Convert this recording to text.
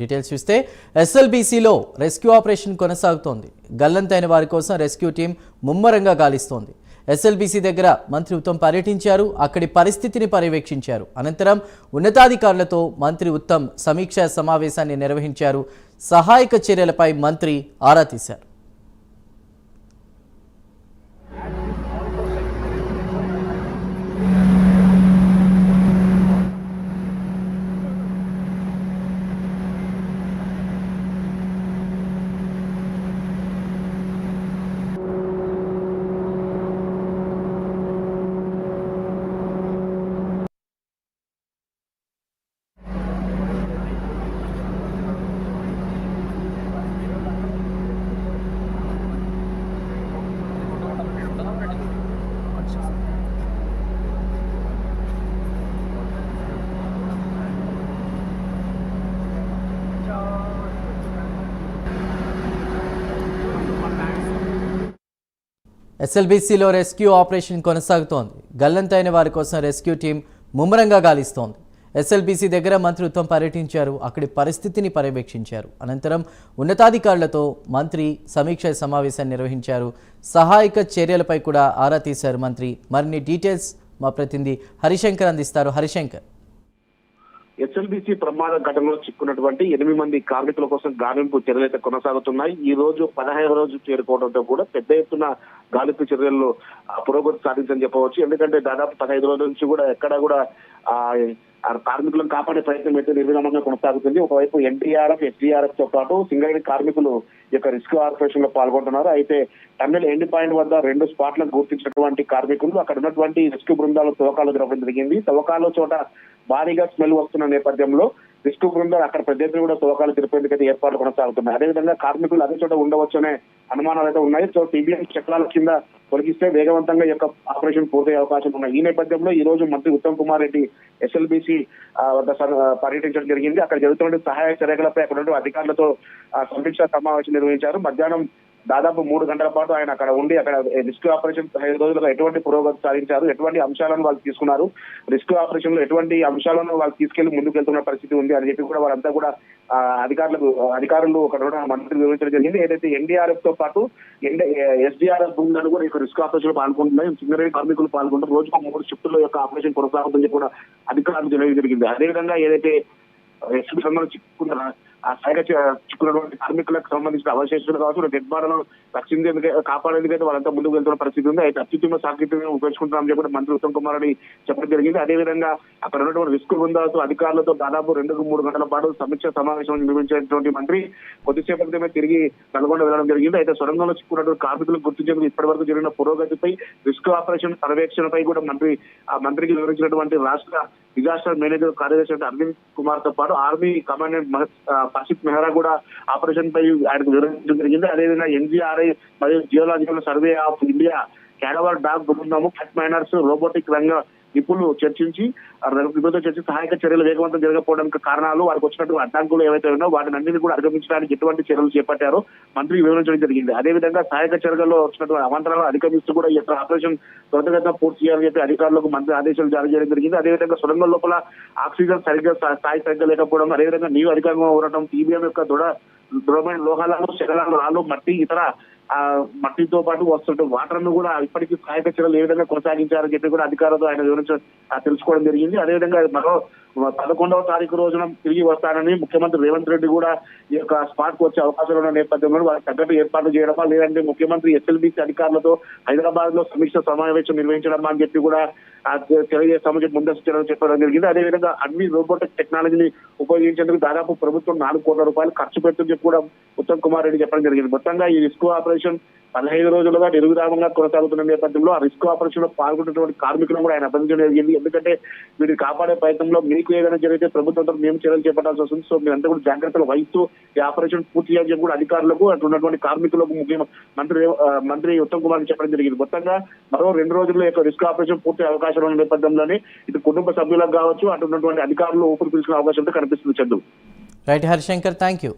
Details చూస్తే ఎస్ఎల్బీసీలో rescue operation కొనసాగుతోంది. గల్లంతైన వారి కోసం రెస్క్యూ టీం ముమ్మరంగా గాలిస్తోంది. ఎస్ఎల్బీసీ దగ్గర మంత్రి ఉత్తమ్ పర్యటించారు. అక్కడి పరిస్థితిని పర్యవేక్షించారు. అనంతరం ఉన్నతాధికారులతో మంత్రి ఉత్తమ్ సమీక్షా సమావేశాన్ని నిర్వహించారు. సహాయక చర్యలపై మంత్రి ఆరా తీశారు. ఎస్ఎల్బీసీలో రెస్క్యూ ఆపరేషన్ కొనసాగుతోంది. గల్లంతైన వారి కోసం రెస్క్యూ టీం ముమ్మరంగా గాలిస్తోంది. ఎస్ఎల్బీసీ దగ్గర మంత్రి ఉత్తమ్ పర్యటించారు. అక్కడి పరిస్థితిని పర్యవేక్షించారు. అనంతరం ఉన్నతాధికారులతో మంత్రి సమీక్ష సమావేశాన్ని నిర్వహించారు. సహాయక చర్యలపై కూడా ఆరా తీశారు మంత్రి. మరిన్ని డీటెయిల్స్ మా ప్రతినిధి హరిశంకర్ అందిస్తారు. హరిశంకర్, ఎస్ఎల్బీసీ ప్రమాద ఘటనలో చిక్కున్నటువంటి 8 మంది కార్మికుల కోసం గాలింపు చర్యలైతే కొనసాగుతున్నాయి. ఈ రోజు 15వ రోజు చేరుకోవడంతో కూడా పెద్ద ఎత్తున గాలింపు చర్యల్లో పురోగతి సాధించని చెప్పవచ్చు. ఎందుకంటే దాదాపు 15 రోజుల నుంచి కూడా ఎక్కడ కూడా కార్మికులను కాపాడే ప్రయత్నం అయితే నిర్విరామంగా కొనసాగుతుంది. ఒకవైపు ఎన్డీఆర్ఎఫ్, ఎస్డీఆర్ఎఫ్ తో పాటు సింగరేణి కార్మికులు ఈ యొక్క రెస్క్యూ ఆపరేషన్ లో పాల్గొంటున్నారు. అయితే టన్నెల్ ఎండ్ పాయింట్ వద్ద 2 స్పాట్లను గుర్తించినటువంటి కార్మికులు అక్కడ ఉన్నటువంటి రెస్క్యూ బృందాలు తవ్వకాలు జరపడం జరిగింది. తవ్వకాల చోట భారీగా స్మెల్ వస్తున్న నేపథ్యంలో రెస్క్యూ బృందాలు అక్కడ పెద్ద ఎత్తున కూడా తవ్వకాలు జరిపేందుకైతే ఏర్పాట్లు కొనసాగుతున్నాయి. అదేవిధంగా కార్మికులు అదే చోట ఉండవచ్చనే అనుమానాలు అయితే ఉన్నాయి. సో టీబీఎం చక్రాల కింద తొలగిస్తే వేగవంతంగా ఈ యొక్క ఆపరేషన్ పూర్తయ్యే అవకాశం ఉన్నాయి. ఈ నేపథ్యంలో ఈ రోజు మంత్రి ఉత్తమ్ కుమార్ రెడ్డి ఎస్ఎల్బీసీ వద్ద పర్యటించడం జరిగింది. అక్కడ జరుగుతున్న సహాయ చర్యలపై అక్కడ అధికారులతో సమీక్షా సమావేశం నిర్వహించారు. మధ్యాహ్నం దాదాపు 3 గంటల పాటు ఆయన అక్కడ ఉండి అక్కడ రెస్క్యూ ఆపరేషన్ 15 రోజులుగా ఎటువంటి పురోగతి సాధించారు, ఎటువంటి అంశాలను వాళ్ళు తీసుకున్నారు, రెస్క్యూ ఆపరేషన్ లో ఎటువంటి అంశాలను వాళ్ళు తీసుకెళ్లి ముందుకు వెళ్తున్న పరిస్థితి ఉంది అని చెప్పి కూడా వారంతా కూడా అధికారులు అక్కడ మంత్రి వివరించడం జరిగింది. ఏదైతే ఎన్డీఆర్ఎఫ్ తో పాటు ఎస్డీఆర్ఎఫ్ బృందాలు కూడా ఇక్కడ రెస్క్యూ ఆపరేషన్ లో పాల్గొంటున్నాయి. సింగరేణి కార్మికులు పాల్గొంటారు. రోజుకు 3 షిఫ్టుల్లో యొక్క ఆపరేషన్ కొనసాగుతుందని చెప్పి కూడా అధికారులు తెలియజేయడం జరిగింది. అదేవిధంగా ఏదైతే ఎస్పీ సంఘంలో చిక్కున్నటువంటి కార్మికులకు సంబంధించిన అవశేషాలు కావచ్చు, డెడ్ బాడీలను రక్షించేందుకు కాపాడేందుకైతే వాళ్ళంతా ముందుకు వెళ్తున్న పరిస్థితి ఉంది. అయితే అత్యుత్తమ సాంకేతికంగా ఉపయోగించుకుంటామని చెప్పి మంత్రి ఉత్తమ్ కుమార్ రెడ్డి చెప్పడం జరిగింది. అదేవిధంగా అక్కడ ఉన్నటువంటి రెస్క్యూ బృందాలతో అధికారులతో దాదాపు 2-3 గంటల పాటు సమీక్ష సమావేశం నిర్వహించినటువంటి మంత్రి కొద్దిసేపటి క్రితమే తిరిగి నల్గొండ వెళ్లడం జరిగింది. అయితే సొరంగంలో చిక్కున్నటువంటి కార్మికులకు గుర్తించేందుకు ఇప్పటి వరకు జరిగిన పురోగతిపై, రెస్క్యూ ఆపరేషన్ పర్యవేక్షణపై కూడా మంత్రికి వివరించినటువంటి రాష్ట్ర డిజాస్టర్ మేనేజర్ కార్యదర్శి అరవింద్ కుమార్ తో పాటు ఆర్మీ కమాండెంట్ పర్షిత్ మెహ్రా కూడా ఆపరేషన్ పై ఆయనకు వివరించడం జరిగింది. అదేవిధంగా ఎన్జీఆర్ఐ మరియు geological survey of India cadaver dog బృందము, ఫ్లడ్ మైనర్స్, రోబోటిక్ రంగ నిపుణులు చర్చించి సహాయక చర్యలు వేగవంతం జరగకపోవడానికి కారణాలు, వారికి వచ్చినటువంటి అడ్డంకులు ఏవైతే ఉన్నాయో వాటిని అన్నింటినీ కూడా అధిగమించడానికి ఎటువంటి చర్యలు చేపట్టారో మంత్రి వివరించడం జరిగింది. అదేవిధంగా సహాయక చర్యల్లో వచ్చినటువంటి అవాంతరాలను అధిగమిస్తూ కూడా ఈ యొక్క ఆపరేషన్ త్వరితగతిన పూర్తి చేయాలని చెప్పి అధికారులకు మంత్రి ఆదేశాలు జారీ చేయడం జరిగింది. అదేవిధంగా సొరంగం లోపల ఆక్సిజన్ స్థాయి సరిగ్గా లేకపోవడం, అదేవిధంగా నీరు అధికంగా ఉండటం, టీబీఎం యొక్క దృఢమైన లోహాలను, శకలాలు, రాళ్ళు, మట్టి, ఇతర మట్టితో పాటు వస్తుంటే వాటర్ ను కూడా ఇప్పటికీ సహాయక చర్యలు ఏ విధంగా కొనసాగించారని చెప్పి కూడా అధికారులతో ఆయన వివరించి తెలుసుకోవడం జరిగింది. అదేవిధంగా మరో 11వ తారీఖు రోజున తిరిగి వస్తానని ముఖ్యమంత్రి రేవంత్ రెడ్డి కూడా ఈ యొక్క స్పాట్ కు వచ్చే అవకాశాలు ఉన్న నేపథ్యంలో వారికి తగ్గట్టు ఏర్పాట్లు చేయడమా, లేదంటే ముఖ్యమంత్రి ఎస్ఎల్బీసీ అధికారులతో హైదరాబాద్ లో సమీక్ష సమావేశం నిర్వహించడమా అని చెప్పి కూడా తెలియజేస్తామని ముందస్తు చర్యలు చెప్పడం జరిగింది. అదేవిధంగా అన్ని రోబోటిక్ టెక్నాలజీని ఉపయోగించేందుకు దాదాపు ప్రభుత్వం 4 కోట్ల రూపాయలు ఖర్చు పెడుతుందని చెప్పి కూడా ఉత్తమ్ కుమార్ రెడ్డి చెప్పడం జరిగింది. మొత్తంగా ఈ రెస్క్యూ ఆపరేషన్ 15 రోజులుగా నిర్విరామంగా కొనసాగుతున్న నేపథ్యంలో ఆ రెస్క్యూ ఆపరేషన్ లో పాల్గొన్నటువంటి కార్మికులను కూడా ఆయన అభినందించడం జరిగింది. ఎందుకంటే వీటిని కాపాడే ప్రయత్నంలో మీకు ఏదైనా జరిగితే ప్రభుత్వంతో మేము చర్యలు చేపట్టాల్సి వస్తుంది. సో మీరంతా కూడా జాగ్రత్తలు వహిస్తూ ఈ ఆపరేషన్ పూర్తి చేయాలని కూడా అధికారులకు, అటు ఉన్నటువంటి కార్మికులకు మంత్రి ఉత్తమ్ కుమార్ చెప్పడం జరిగింది. మొత్తంగా మరో 2 రోజుల్లో యొక్క రెస్క్యూ ఆపరేషన్ పూర్తి అవకాశం ఉన్న నేపథ్యంలోనే ఇటు కుటుంబ సభ్యులకు కావచ్చు, అటు ఉన్నటువంటి అధికారులు ఊపిరి పీల్చుకునే అవకాశం కనిపిస్తుంది. Chandu. Right Harishankar, thank you.